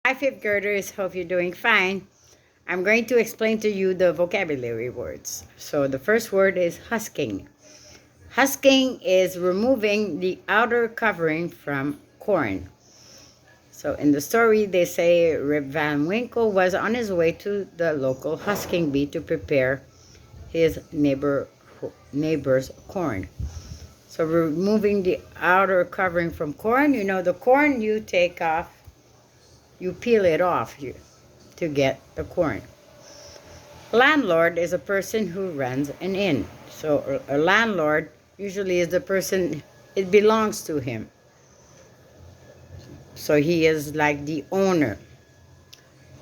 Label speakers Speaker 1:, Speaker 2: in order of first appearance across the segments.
Speaker 1: Hi, fifth graders. Hope you're doing fine. I'm going to explain to you the vocabulary words. So the first word is husking. Husking is removing the outer covering from corn. So in the story, they say Rip Van Winkle was on his way to the local husking bee to prepare his neighbor's corn. So removing the outer covering from corn, the corn you take off, you peel it off to get the corn. Landlord is a person who runs an inn. So a landlord usually is the person, it belongs to him. So he is like the owner.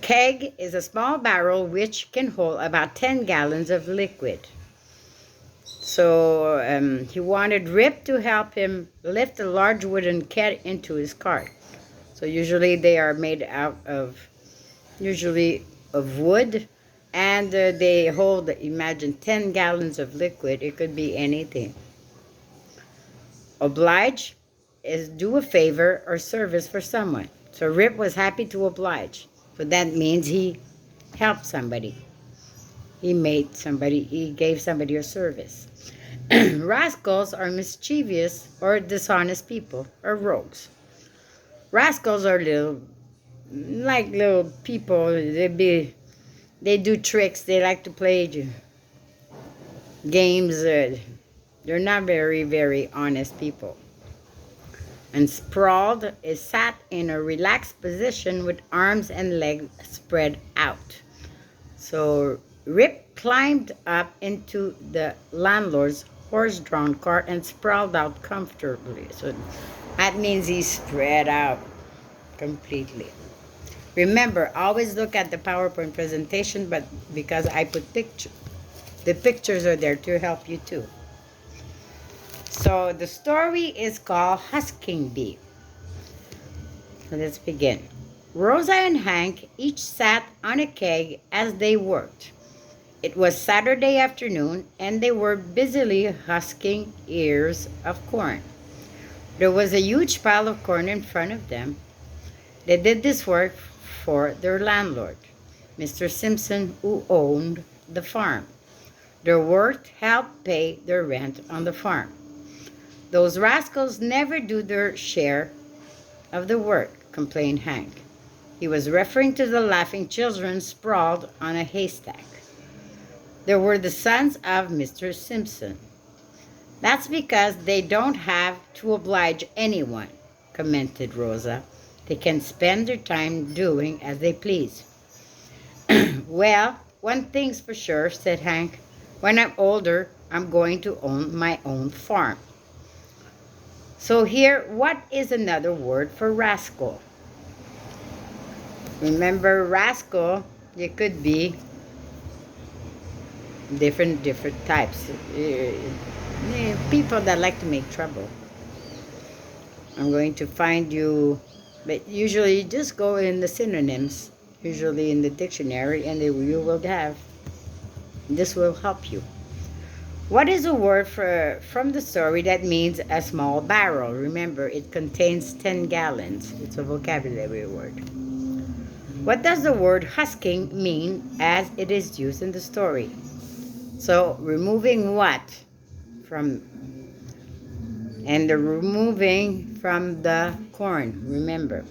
Speaker 1: Keg is a small barrel which can hold about 10 gallons of liquid. So he wanted Rip to help him lift a large wooden keg into his cart. So usually they are made out of, wood, and they hold, imagine, 10 gallons of liquid. It could be anything. Oblige is do a favor or service for someone. So Rip was happy to oblige. So that means he helped somebody. He gave somebody a service. Rascals are mischievous or dishonest people, or rogues. Rascals are little people. They do tricks. They like to play games. They're not very, very honest people. And sprawled is sat in a relaxed position with arms and legs spread out. So Rip climbed up into the landlord's horse-drawn cart and sprawled out comfortably. So that means he's spread out completely. Remember, always look at the PowerPoint presentation, but because I put pictures, the pictures are there to help you too. So the story is called Husking Bee. So let's begin. Rosa and Hank each sat on a keg as they worked. It was Saturday afternoon, and they were busily husking ears of corn. There was a huge pile of corn in front of them. They did this work for their landlord, Mr. Simpson, who owned the farm. Their work helped pay their rent on the farm. Those rascals never do their share of the work, complained Hank. He was referring to the laughing children sprawled on a haystack. They were the sons of Mr. Simpson. That's because they don't have to oblige anyone, commented Rosa. They can spend their time doing as they please. Well, one thing's for sure, said Hank. When I'm older, I'm going to own my own farm. So here, what is another word for rascal? Remember, rascal, it could be different types. People that like to make trouble. I'm going to find you, but usually just go in the synonyms, usually in the dictionary, and you will have. This will help you. What is a word from the story that means a small barrel? Remember, it contains 10 gallons. It's a vocabulary word. What does the word husking mean as it is used in the story? So, removing what? Removing from the corn, remember.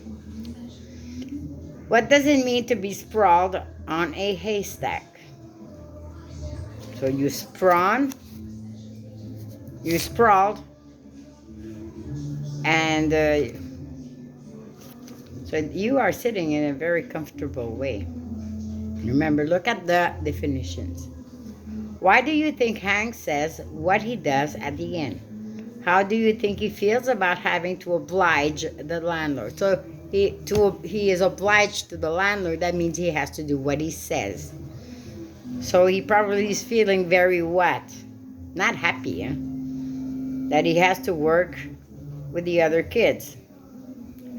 Speaker 1: What does it mean to be sprawled on a haystack? So you sprawled, and so you are sitting in a very comfortable way. Remember, look at the definitions. Why do you think Hank says what he does at the end? How do you think he feels about having to oblige the landlord? So he is obliged to the landlord. That means he has to do what he says. So he probably is feeling very what? Not happy, that he has to work with the other kids.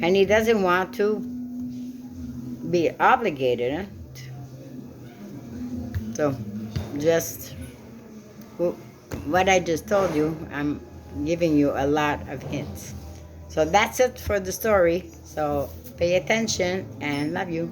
Speaker 1: And he doesn't want to be obligated. So just what I just told you, I'm giving you a lot of hints. So that's it for the story. So Pay attention and love you.